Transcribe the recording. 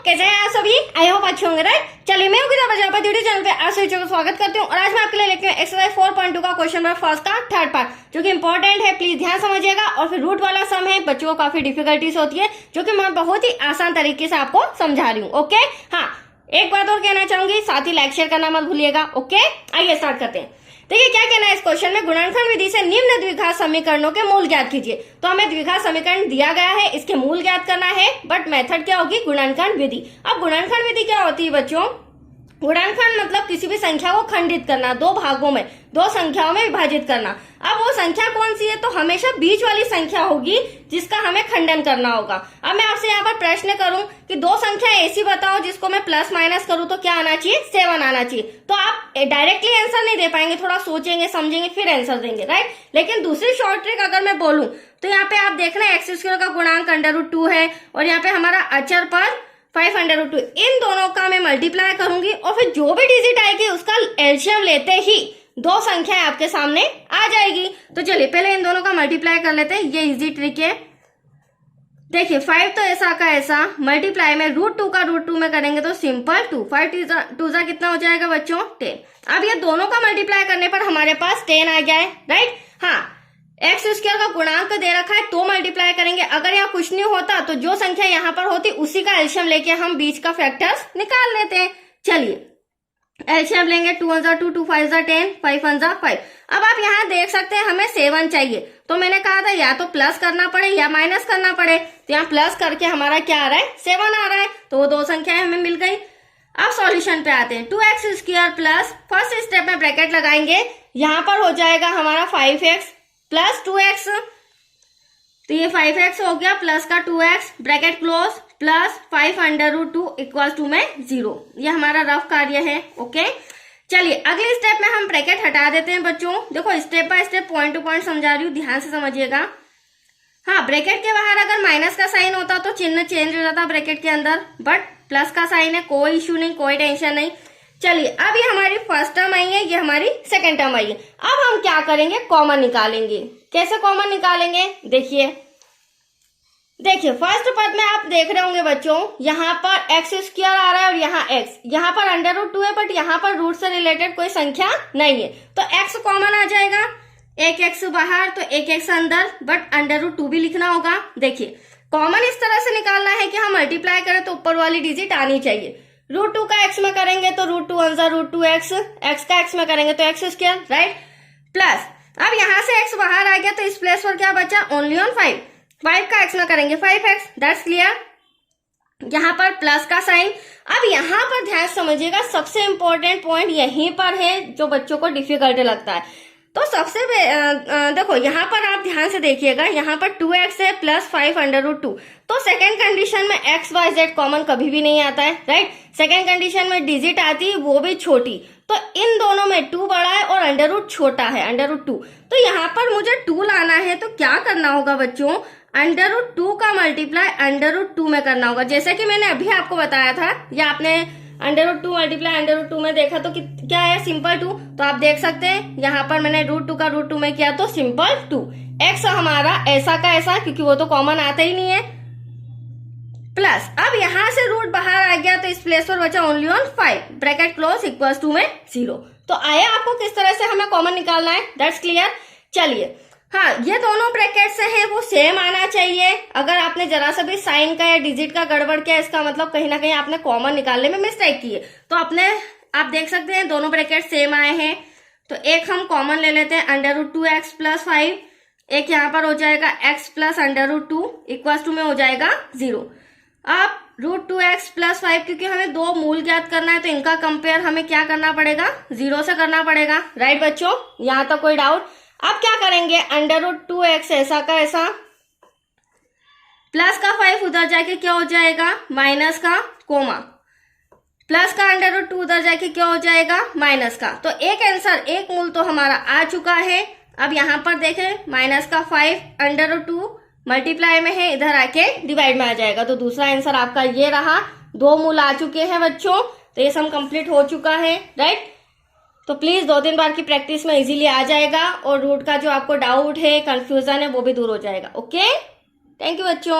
कैसे हैं आप सभी? आई होप अच्छे होंगे, राइट। चलिए मैं प्रजापति यूट्यूब चैनल पे आप सभी को स्वागत करती हूँ और आज मैं आपके लिए लेके एक्सरसाइज 4.2 का क्वेश्चन नंबर फर्स्ट का थर्ड पार्ट, जो कि इंपॉर्टेंट है, प्लीज ध्यान समझिएगा। और फिर रूट वाला सम है, बच्चों को काफी डिफिकल्टीज होती है, जो कि मैं बहुत ही आसान तरीके से आपको समझा रही हूँ। ओके, हाँ, एक बात और कहना चाहूंगी, साथ ही लाइक शेयर करना मत भूलिएगा। ओके, आइए स्टार्ट करते हैं। देखिए क्या कहना है इस क्वेश्चन में, गुणनखंड विधि से निम्न द्विघात समीकरणों के मूल ज्ञात कीजिए। तो हमें द्विघात समीकरण दिया गया है, इसके मूल ज्ञात करना है, बट मेथड क्या होगी, गुणनखंड विधि। अब गुणनखंड विधि क्या होती है बच्चों? गुणनखंड मतलब किसी भी संख्या को खंडित करना, दो भागों में, दो संख्याओं में विभाजित करना। अब वो संख्या कौन सी है? तो हमेशा बीच वाली संख्या होगी जिसका हमें खंडन करना होगा। अब मैं आपसे यहाँ पर प्रश्न करूं कि दो संख्या ऐसी बताओ जिसको मैं प्लस माइनस करूं तो क्या आना चाहिए? 7 आना चाहिए। तो आप डायरेक्टली आंसर नहीं दे पाएंगे, थोड़ा सोचेंगे समझेंगे फिर आंसर देंगे, राइट। लेकिन दूसरी शॉर्ट ट्रिक अगर मैं बोलूं तो यहाँ पे आप देखना x² का गुणांक √2 है और यहाँ पे हमारा अचर पर 5√2, इन दोनों का मैं मल्टीप्लाई करूंगी और फिर जो भी डिजिट आएगी उसका एलसीएम लेते ही दो संख्याएं आपके सामने आ जाएगी। तो चलिए पहले इन दोनों का मल्टीप्लाई कर लेते हैं, ये इजी ट्रिक है। देखिए 5 तो ऐसा का ऐसा, मल्टीप्लाई में √2 का √2 में करेंगे तो सिंपल 2, 5 2 कितना हो जाएगा बच्चों? 10। अब ये दोनों का मल्टीप्लाई करने पर हमारे पास 10 आ गया है, राइट। हाँ, x² का गुणांक दे रखा है तो मल्टीप्लाई करेंगे। अगर यहाँ कुछ नहीं होता तो जो संख्या यहाँ पर होती उसी का एलसीएम लेके हम बीच का फैक्टर्स निकाल लेते हैं। चलिए एलसीएम लेंगे, 2 1 2, 2 5 10, 5 1 5। अब आप यहाँ देख सकते हैं हमें 7 चाहिए, तो मैंने कहा था या तो प्लस करना पड़े या माइनस करना पड़े। तो यहाँ प्लस करके हमारा क्या आ रहा है? 7 आ रहा है, तो वो दो संख्याएं हमें मिल गई। अब सॉल्यूशन पे आते हैं। 2x² प्लस, फर्स्ट स्टेप में ब्रैकेट लगाएंगे, यहाँ पर हो जाएगा हमारा 5x प्लस 2x, तो ये 5x हो गया प्लस का 2x, bracket close, plus 5√2 equal to में 0। ये हमारा रफ कार्य है। ओके, चलिए अगले स्टेप में हम ब्रैकेट हटा देते हैं बच्चों। देखो step by step, point two point समझा रही हूँ, ध्यान से समझिएगा। हाँ, ब्रैकेट के बाहर अगर माइनस का साइन होता तो चिन्ह चेंज हो जाता ब्रैकेट के अंदर, बट प्लस का साइन है, कोई इश्यू नहीं, कोई टेंशन नहीं। चलिए अब ये हमारी फर्स्ट टर्म आई है, ये हमारी सेकंड टर्म आई है। अब हम क्या करेंगे? कॉमन निकालेंगे। कैसे कॉमन निकालेंगे? देखिए फर्स्ट पद में आप देख रहे होंगे बच्चों, यहाँ पर x² आ रहा है और यहाँ x, यहाँ पर √2 है, बट यहाँ पर रूट से रिलेटेड कोई संख्या नहीं है, तो x कॉमन आ जाएगा। एक x बाहर तो एक x अंदर, बट √2 भी लिखना होगा। देखिए कॉमन इस तरह से निकालना है कि हम मल्टीप्लाई करें तो ऊपर वाली डिजिट आनी चाहिए। √2 का x में करेंगे तो √2 1 √2x, x का x में करेंगे तो x², राइट। प्लस अब यहाँ से x बाहर आ गया तो इस प्लेस पर क्या बचा? Only on 5। 5 का x में करेंगे 5x, दैट्स क्लियर। यहाँ पर प्लस का साइन। अब यहाँ पर ध्यान समझिएगा, सबसे इंपॉर्टेंट पॉइंट यहीं पर है जो बच्चों को डिफिकल्ट लगता है। तो सबसे देखो यहाँ पर आप ध्यान से देखिएगा, यहाँ पर 2x है प्लस 5√2, तो सेकंड कंडीशन में x y z कॉमन कभी भी नहीं आता है, राइट। सेकंड कंडीशन में डिजिट आती है वो भी छोटी, तो इन दोनों में 2 बड़ा है और अंडर छोटा है, √2। तो यहाँ पर मुझे 2 लाना है, तो क्या करना होगा बच्चों? √2 का मल्टीप्लाई √2 में करना होगा, जैसे कि मैंने अभी आपको बताया था। या आपने √2 मल्टीप्लाई √2 में देखा तो क्या है? सिंपल 2। तो आप देख सकते हैं यहाँ पर मैंने √2 का √2 में किया तो सिंपल 2। x हमारा ऐसा का ऐसा, क्योंकि वो तो कॉमन आता ही नहीं है, प्लस अब यहाँ से रूट बाहर आ गया तो इस प्लेस पर बचा only on 5, bracket close equal to में 0। तो आया आपको किस तरह से हमें कॉमन निकालना है? That's clear. चलिए हाँ, ये दोनों ब्रैकेट से है वो सेम आना चाहिए। अगर आपने जरा सा भी साइन का या डिजिट का गड़बड़ किया, इसका मतलब कहीं ना कहीं आपने कॉमन निकालने में मिस्टेक की है। तो आप देख सकते हैं दोनों ब्रैकेट सेम आए हैं, तो एक हम कॉमन ले लेते हैं, √2x प्लस 5, एक यहाँ पर हो जाएगा x प्लस √2 इक्वल टू में हो जाएगा 0। अब √2x प्लस 5, क्योंकि हमें दो मूल ज्ञात करना है तो इनका कंपेयर हमें क्या करना पड़ेगा? 0 से करना पड़ेगा, राइट बच्चों। यहाँ तक कोई डाउट? अब क्या करेंगे? √2x ऐसा का ऐसा, प्लस का 5 उधर जाके क्या हो जाएगा? माइनस का कोमा, प्लस का √2 उधर जाके क्या हो जाएगा? माइनस का। तो एक आंसर, एक मूल तो हमारा आ चुका है। अब यहाँ पर देखें, माइनस का 5 √2 मल्टीप्लाई में है, इधर आके डिवाइड में आ जाएगा, तो दूसरा आंसर आपका ये रहा। दो मूल आ चुके हैं बच्चों, तो ये सम कंप्लीट हो चुका है, राइट। तो प्लीज 2-3 बार की प्रैक्टिस में इजीली आ जाएगा और रूट का जो आपको डाउट है, कंफ्यूजन है, वो भी दूर हो जाएगा। ओके, थैंक यू बच्चों।